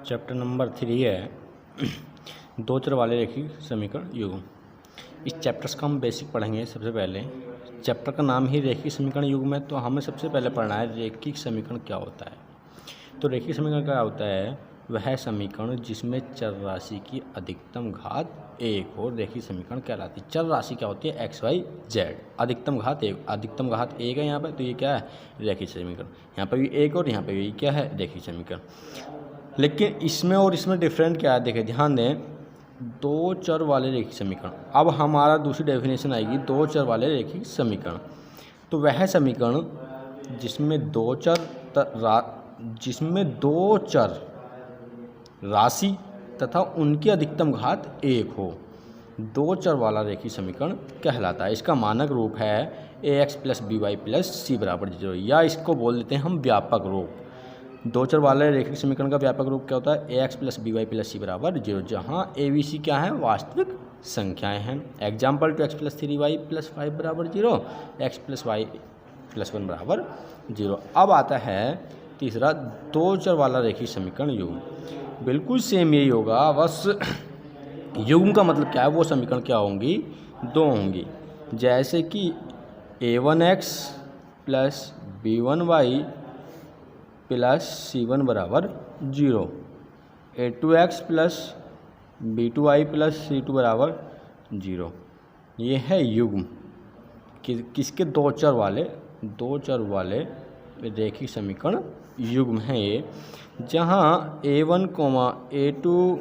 Chapter number 3 है दो चर वाले रेखीय समीकरण युग्म। इस चैप्टर्स का हम बेसिक पढ़ेंगे। सबसे पहले चैप्टर का नाम ही रेखीय समीकरण युग्म है, तो हमें सबसे पहले पढ़ना है रेखीय समीकरण क्या होता है। तो रेखीय समीकरण क्या होता है? वह समीकरण जिसमें चर राशि की अधिकतम घात 1 हो रेखीय समीकरण कहलाती है। चर राशि क्या होती है? x, y, z। अधिकतम घात 1, अधिकतम घात 1 है यहाँ पर, तो ये क्या है? रेखीय समीकरण। यहाँ पर भी 1 और यहाँ पर भी क्या है? रेखीय समीकरण। लेकिन इसमें और इसमें डिफरेंट क्या है? देखें, ध्यान दें, दो चर वाले रेखीय समीकरण। अब हमारा दूसरी डेफिनेशन आएगी दो चर वाले रेखीय समीकरण। तो वह समीकरण जिसमें दो चर राशि तथा उनकी अधिकतम घात 1 हो, दो चर वाला रेखीय समीकरण कहलाता है। इसका मानक रूप है ax + by + c = 0, या इसको बोल देते हैं हम व्यापक रूप। दो चर वाले रेखीय समीकरण का व्यापक रूप क्या होता है? ax + by + c = 0, जहाँ a b c क्या है? वास्तविक संख्याएं हैं। Example two x + 3y + 5 = 0, x + y + 1 = 0। अब आता है तीसरा दो चर वाला रेखीय समीकरण युग्म। बिल्कुल सेम यही होगा, बस युग्म का मतलब क्या है? वो समीकरण क्या होंगी? दो होंगी। जैसे कि a1x + b1y + c1 = 0, a2x + b2y + c2 = 0। ये है युग्म। किसके? दो चर वाले रेखीय समीकरण युग्म हैं ये। जहाँ a1, a2,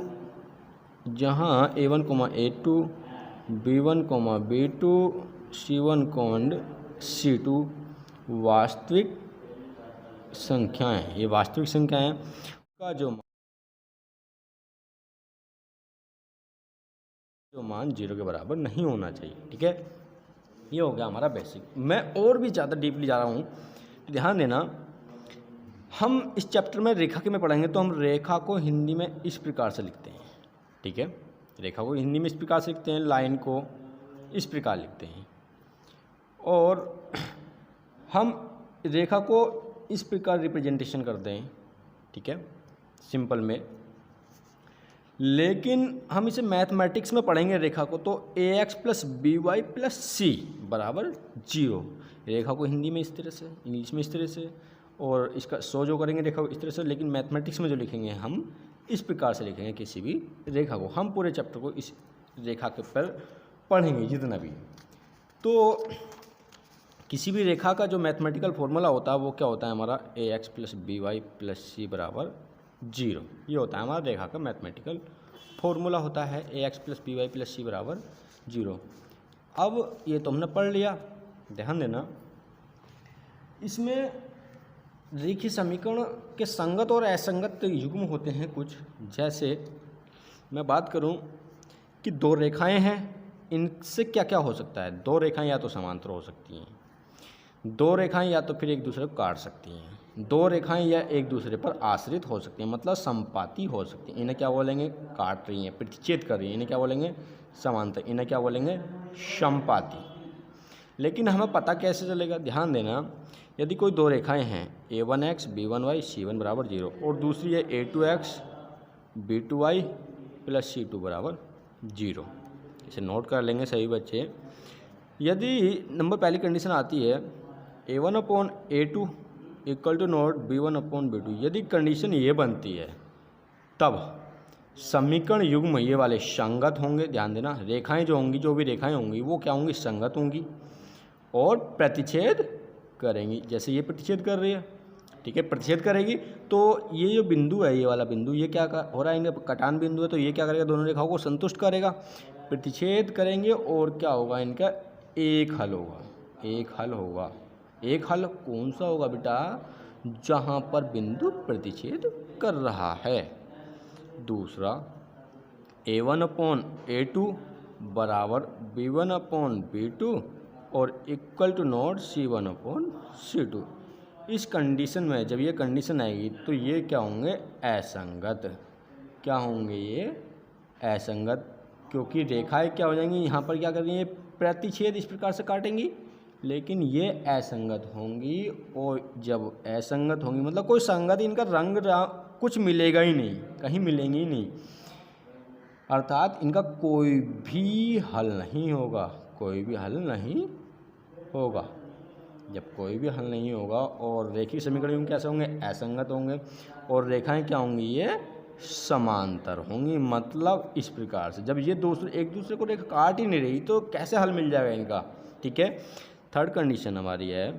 b1, b2, c1, c2 वास्तविक संख्याएं हैं। ये वास्तविक संख्याएं का जो मान 0 के बराबर नहीं होना चाहिए। ठीक है, ये हो गया हमारा बेसिक। मैं और भी ज़्यादा डीपली जा रहा हूँ, ध्यान देना। हम इस चैप्टर में रेखा के में पढ़ेंगे, तो हम रेखा को हिंदी में इस प्रकार से लिखते हैं। ठीक है, रेखा को हिंदी में इस प्रकार से लिखते हैं, लाइन को इस प्रकार लिखते हैं, और हम रेखा को इस प्रकार रिप्रेजेंटेशन करते हैं। ठीक है, सिंपल में। लेकिन हम इसे मैथमेटिक्स में पढ़ेंगे रेखा को, तो ax + by + c = 0। रेखा को हिंदी में इस तरह से, इंग्लिश में इस तरह से, और इसका जो करेंगे रेखा को इस तरह से। लेकिन मैथमेटिक्स में जो लिखेंगे हम इस प्रकार से लिखेंगे किसी भी रेखा को। हम पूरे चैप्टर को इस रेखा के पर पढ़ेंगे जितना भी। तो किसी भी रेखा का जो मैथमेटिकल फॉर्मूला होता है वो क्या होता है हमारा? ax + by + c = 0। ये होता है हमारा रेखा का मैथमेटिकल फॉर्मूला होता है, ax + by + c = 0। अब ये तो हमने पढ़ लिया। ध्यान देना, इसमें रेखीय समीकरण के संगत और असंगत युग्म होते हैं कुछ। जैसे मैं बात करूं कि दो रेखाएं हैं, इनसे क्या क्या हो सकता है? दो रेखाएं या तो समांतर हो सकती हैं, दो रेखाएं या तो फिर एक दूसरे को काट सकती हैं, दो रेखाएं या एक दूसरे पर आश्रित हो सकती हैं, मतलब संपाती हो सकती हैं। इन्हें क्या बोलेंगे? काट रही हैं, प्रतिच्छेद कर रही हैं, इन्हें क्या बोलेंगे? समांतर। इन्हें क्या बोलेंगे? संपाती। लेकिन हमें पता कैसे चलेगा? ध्यान देना, यदि कोई दो रेखाएं हैं a1x, b1y, c1 = 0, और दूसरी है a2x, b2y + c2 = 0। इसे नोट कर लेंगे सभी बच्चे। यदि नंबर पहली कंडीशन आती है a1/a2 = नोट b1/b2, यदि कंडीशन ये बनती है तब समीकरण युग्म ये वाले संगत होंगे। ध्यान देना, रेखाएं जो होंगी, जो भी रेखाएं होंगी वो क्या होंगी? संगत होंगी और प्रतिच्छेद करेंगी। जैसे ये प्रतिच्छेद कर रही है, ठीक है, प्रतिच्छेद करेगी, तो ये जो बिंदु है, ये वाला बिंदु, ये क्या हो रहा है? इनका कटान बिंदु है, तो ये क्या करेगा? दोनों रेखाओं को संतुष्ट करेगा। प्रतिच्छेद करेंगे और क्या होगा? इनका एक हल होगा। एक हल कौन सा होगा बेटा? जहाँ पर बिंदु प्रतिच्छेद कर रहा है। दूसरा a1/a2 = b1/b2 और = नोट c1/c2। इस कंडीशन में जब ये कंडीशन आएगी तो ये क्या होंगे? असंगत। क्या होंगे ये? असंगत, क्योंकि रेखाएं क्या हो जाएंगी? यहाँ पर क्या कर रही हैं? प्रतिच्छेद इस प्रकार से काटेंगी, लेकिन ये असंगत होंगी। और जब असंगत होंगी मतलब कोई संगत इनका रंग कुछ मिलेगा ही नहीं, कहीं मिलेंगे ही नहीं, अर्थात इनका कोई भी हल नहीं होगा, कोई भी हल नहीं होगा। जब कोई भी हल नहीं होगा और रेखीय समीकरण कैसे होंगे, असंगत होंगे, और रेखाएं क्या होंगी, ये समांतर होंगी। मतलब इस प्रकार से जब ये एक दूसरे को रेखा काट ही नहीं रही तो कैसे हल मिल जाएगा इनका। ठीक है, थर्ड कंडीशन हमारी है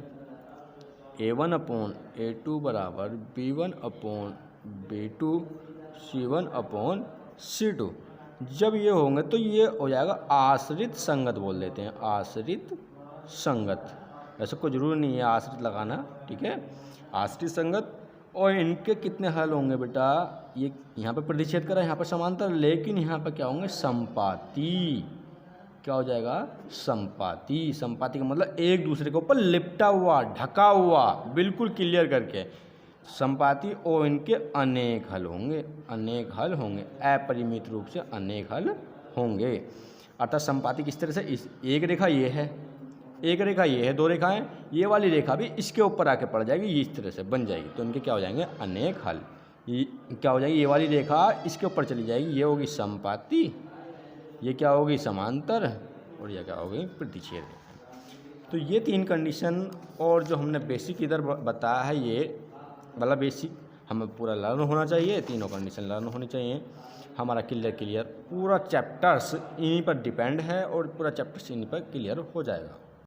A1/A2 बराबर B1/B2 C1/C2। जब ये होंगे तो ये हो जाएगा आश्रित संगत बोल देते हैं, आश्रित संगत। ऐसा कोई ज़रूरी नहीं है आश्रित लगाना, ठीक है, आश्रित संगत। और इनके कितने हल होंगे बेटा, ये यहाँ पे प्रतिच्छेद करा, यहाँ पर समांतर, लेकिन यहाँ पर क्या होंगे, संपाती। क्या हो जाएगा, संपाती। संपाती का मतलब एक दूसरे के ऊपर लिपटा हुआ, ढका हुआ, बिल्कुल क्लियर करके संपाती। और इनके अनेक हल होंगे, अनेक हल होंगे, अपरिमित रूप से अनेक हल होंगे। अर्थात संपाती किस तरह से, इस एक रेखा ये है, एक रेखा ये है, दो रेखाएं, ये वाली रेखा भी इसके ऊपर आके पड़ जाएगी, ये इस तरह से बन जाएगी, तो इनके क्या हो जाएंगे, अनेक हल। ये क्या हो जाएगी, ये वाली रेखा इसके ऊपर चली जाएगी, ये होगी संपाती, ये क्या होगी, समांतर, और ये क्या होगी, प्रतिच्छेद। तो ये तीन कंडीशन और जो हमने बेसिक इधर बताया है, ये वाला बेसिक हमें पूरा लर्न होना चाहिए, तीनों कंडीशन लर्न होनी चाहिए। हमारा क्लियर पूरा चैप्टर्स इन्हीं पर डिपेंड है और पूरा चैप्टर्स इन्हीं पर क्लियर हो जाएगा।